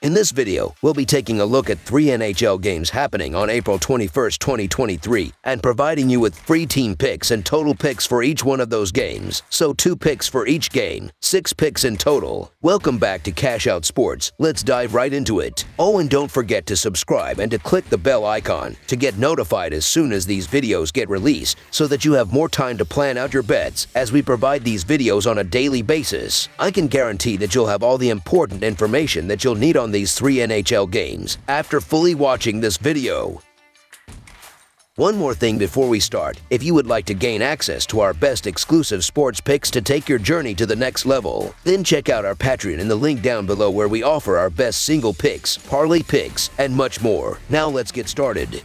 In this video, we'll be taking a look at 3 NHL games happening on April 21st, 2023, and providing you with free team picks and total picks for each one of those games. So 2 picks for each game, 6 picks in total. Welcome back to Cash Out Sports. Let's dive right into it. Oh, and don't forget to subscribe and to click the bell icon to get notified as soon as these videos get released so that you have more time to plan out your bets as we provide these videos on a daily basis. I can guarantee that you'll have all the important information that you'll need on these 3 NHL games after fully watching this video. One more thing before we start, if you would like to gain access to our best exclusive sports picks to take your journey to the next level, then check out our Patreon in the link down below where we offer our best single picks, parlay picks, and much more. Now let's get started.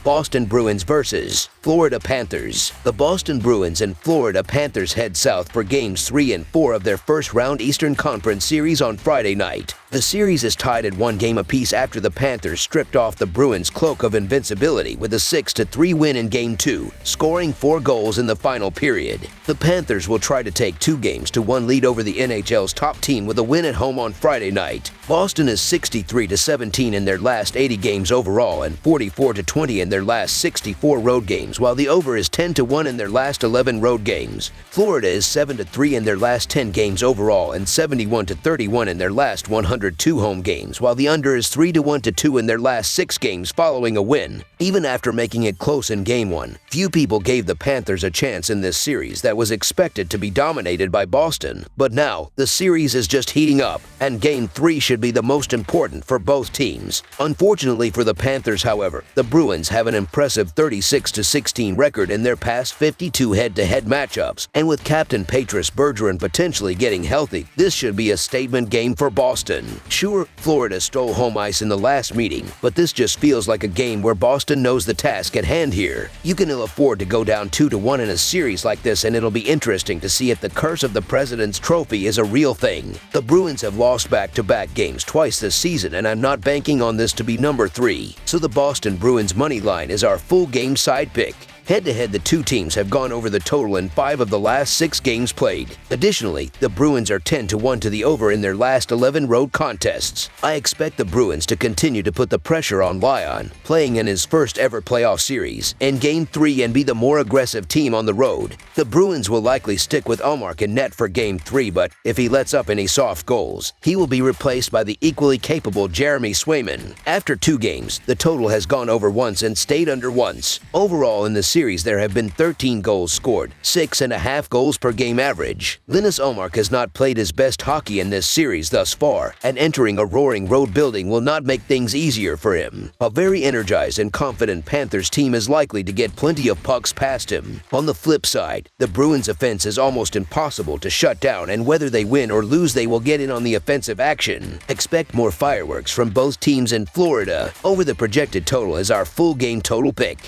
Boston Bruins versus Florida Panthers. The Boston Bruins and Florida Panthers head south for Games 3 and 4 of their first-round Eastern Conference series on Friday night. The series is tied at 1 game apiece after the Panthers stripped off the Bruins' cloak of invincibility with a 6-3 win in Game 2, scoring 4 goals in the final period. The Panthers will try to take 2 games to 1 lead over the NHL's top team with a win at home on Friday night. Boston is 63-17 in their last 80 games overall and 44-20 in their last 64 road games, while the over is 10-1 in their last 11 road games. Florida is 7-3 in their last 10 games overall and 71-31 in their last 102 home games, while the under is 3-1-2 in their last 6 games following a win. Even after making it close in Game 1, few people gave the Panthers a chance in this series that was expected to be dominated by Boston. But now, the series is just heating up, and Game 3 should be the most important for both teams. Unfortunately for the Panthers, however, the Bruins have an impressive 36-16 record in their past 52 head-to-head matchups, and with captain Patrice Bergeron potentially getting healthy, this should be a statement game for Boston. Sure, Florida stole home ice in the last meeting, but this just feels like a game where Boston knows the task at hand here. You can ill afford to go down 2-1 in a series like this, and it'll be interesting to see if the curse of the President's Trophy is a real thing. The Bruins have lost back-to-back games twice this season, and I'm not banking on this to be number 3. So the Boston Bruins money line is our full game side pick. Head-to-head, the 2 teams have gone over the total in 5 of the last 6 games played. Additionally, the Bruins are 10-1 to the over in their last 11 road contests. I expect the Bruins to continue to put the pressure on Lyon, playing in his first ever playoff series, in Game 3 and be the more aggressive team on the road. The Bruins will likely stick with Ullmark in net for Game 3, but if he lets up any soft goals, he will be replaced by the equally capable Jeremy Swayman. After 2 games, the total has gone over once and stayed under once. Overall in the series, there have been 13 goals scored, 6.5 goals per game average. Linus Ullmark has not played his best hockey in this series thus far, and entering a roaring road building will not make things easier for him. A very energized and confident Panthers team is likely to get plenty of pucks past him. On the flip side, the Bruins' offense is almost impossible to shut down, and whether they win or lose, they will get in on the offensive action. Expect more fireworks from both teams in Florida. Over the projected total is our full game total pick.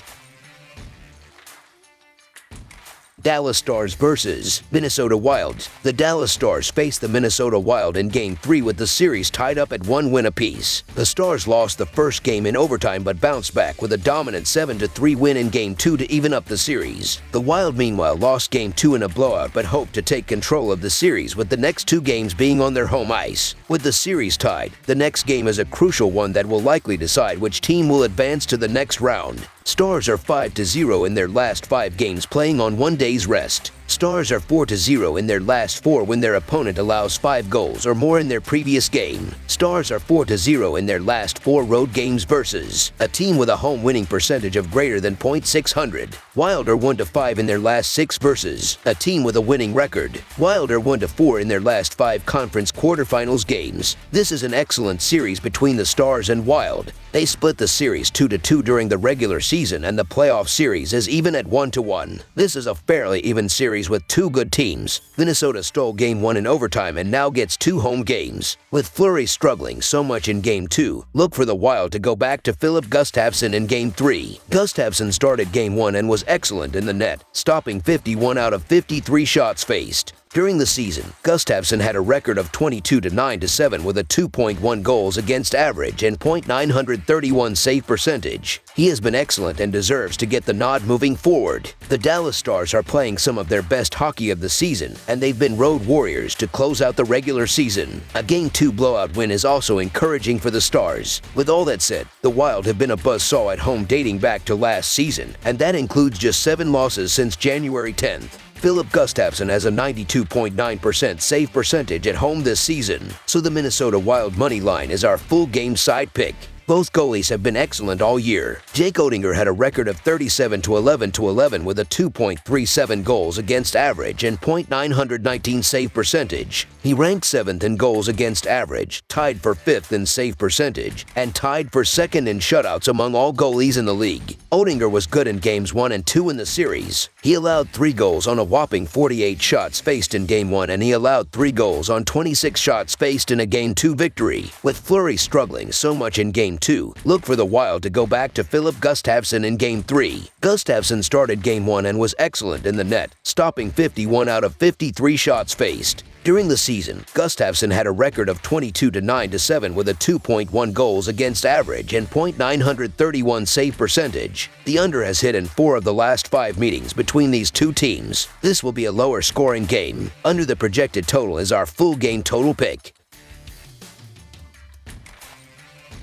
Dallas Stars versus Minnesota Wild. The Dallas Stars faced the Minnesota Wild in Game 3 with the series tied up at 1 win apiece. The Stars lost the first game in overtime but bounced back with a dominant 7-3 win in Game 2 to even up the series. The Wild, meanwhile, lost Game 2 in a blowout but hope to take control of the series with the next 2 games being on their home ice. With the series tied, the next game is a crucial one that will likely decide which team will advance to the next round. Stars are 5-0 in their last 5 games playing on 1 day's rest. Stars are 4-0 in their last 4 when their opponent allows 5 goals or more in their previous game. Stars are 4-0 in their last 4 road games versus a team with a home winning percentage of greater than .600. Wild are 1-5 in their last 6 versus a team with a winning record. Wild are 1-4 in their last 5 conference quarterfinals games. This is an excellent series between the Stars and Wild. They split the series 2-2 during the regular season, and the playoff series is even at 1-1. This is a fairly even series with 2 good teams. Minnesota stole Game 1 in overtime and now gets 2 home games. With Fleury struggling so much in Game 2, look for the Wild to go back to Philip Gustafsson in Game 3. Gustafsson started Game 1 and was excellent in the net, stopping 51 out of 53 shots faced. During the season, Gustafsson had a record of 22-9-7 with a 2.1 goals against average and .931 save percentage. He has been excellent and deserves to get the nod moving forward. The Dallas Stars are playing some of their best hockey of the season, and they've been road warriors to close out the regular season. A Game 2 blowout win is also encouraging for the Stars. With all that said, the Wild have been a buzzsaw at home dating back to last season, and that includes just 7 losses since January 10th. Filip Gustavsson has a 92.9% save percentage at home this season, so the Minnesota Wild money line is our full game side pick. Both goalies have been excellent all year. Jake Oettinger had a record of 37-11-11 with a 2.37 goals against average and .919 save percentage. He ranked 7th in goals against average, tied for 5th in save percentage, and tied for 2nd in shutouts among all goalies in the league. Oettinger was good in games 1 and 2 in the series. He allowed 3 goals on a whopping 48 shots faced in Game 1, and he allowed 3 goals on 26 shots faced in a Game 2 victory. With Fleury struggling so much in Game 2, look for the Wild to go back to Filip Gustavsson in Game 3. Gustavsson started Game 1 and was excellent in the net, stopping 51 out of 53 shots faced. During the season, Gustavsson had a record of 22-9-7 with a 2.1 goals against average and .931 save percentage. The under has hit in 4 of the last 5 meetings between these two teams. This will be a lower scoring game. Under the projected total is our full game total pick.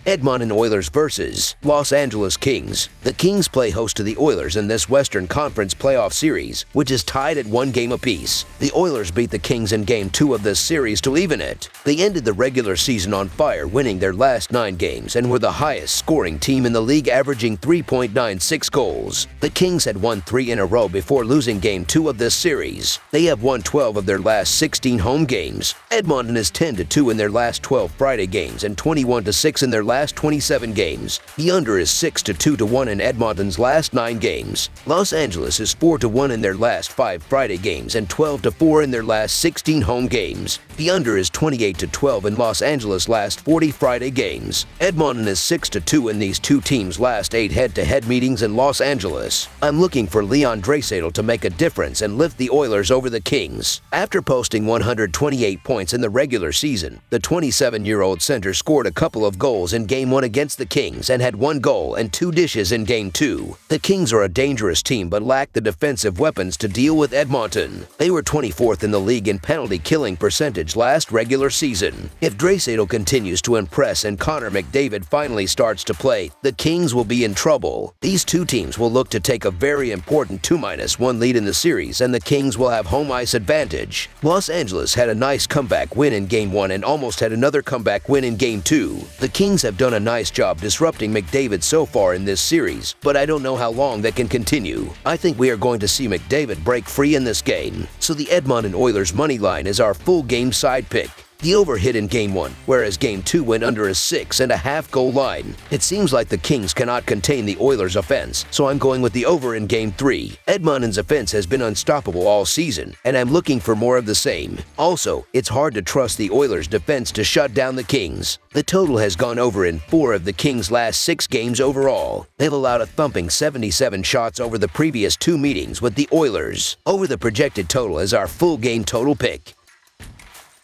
Edmonton Oilers versus Los Angeles Kings. The Kings play host to the Oilers in this Western Conference playoff series, which is tied at 1 game apiece. The Oilers beat the Kings in Game 2 of this series to even it. They ended the regular season on fire, winning their last 9 games, and were the highest scoring team in the league, averaging 3.96 goals. The Kings had won 3 in a row before losing Game 2 of this series. They have won 12 of their last 16 home games. Edmonton is 10-2 in their last 12 Friday games and 21-6 in their last 27 games. The under is 6-2-1 in Edmonton's last 9 games. Los Angeles is 4-1 in their last 5 Friday games and 12-4 in their last 16 home games. The under is 28-12 in Los Angeles' last 40 Friday games. Edmonton is 6-2 in these two teams' last 8 head-to-head meetings in Los Angeles. I'm looking for Leon Draisaitl to make a difference and lift the Oilers over the Kings. After posting 128 points in the regular season, the 27-year-old center scored a couple of goals in Game 1 against the Kings and had 1 goal and 2 dishes in Game 2. The Kings are a dangerous team but lack the defensive weapons to deal with Edmonton. They were 24th in the league in penalty killing percentage last regular season. If Draisaitl continues to impress and Connor McDavid finally starts to play, the Kings will be in trouble. These two teams will look to take a very important 2-1 lead in the series, and the Kings will have home ice advantage. Los Angeles had a nice comeback win in Game 1 and almost had another comeback win in Game 2. The Kings have done a nice job disrupting McDavid so far in this series, but I don't know how long that can continue. I think we are going to see McDavid break free in this game, so the Edmonton Oilers money line is our full game side pick. The over hit in Game 1, whereas Game 2 went under a 6.5 goal line. It seems like the Kings cannot contain the Oilers' offense, so I'm going with the over in Game 3. Edmonton's offense has been unstoppable all season, and I'm looking for more of the same. Also, it's hard to trust the Oilers' defense to shut down the Kings. The total has gone over in 4 of the Kings' last 6 games overall. They've allowed a thumping 77 shots over the previous 2 meetings with the Oilers. Over the projected total is our full game total pick.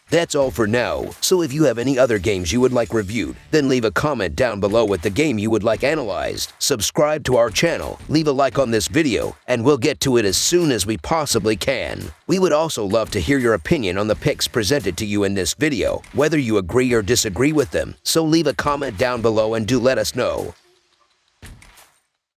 That's all for now, so if you have any other games you would like reviewed, then leave a comment down below with the game you would like analyzed. Subscribe to our channel, leave a like on this video, and we'll get to it as soon as we possibly can. We would also love to hear your opinion on the picks presented to you in this video, whether you agree or disagree with them, so leave a comment down below and do let us know.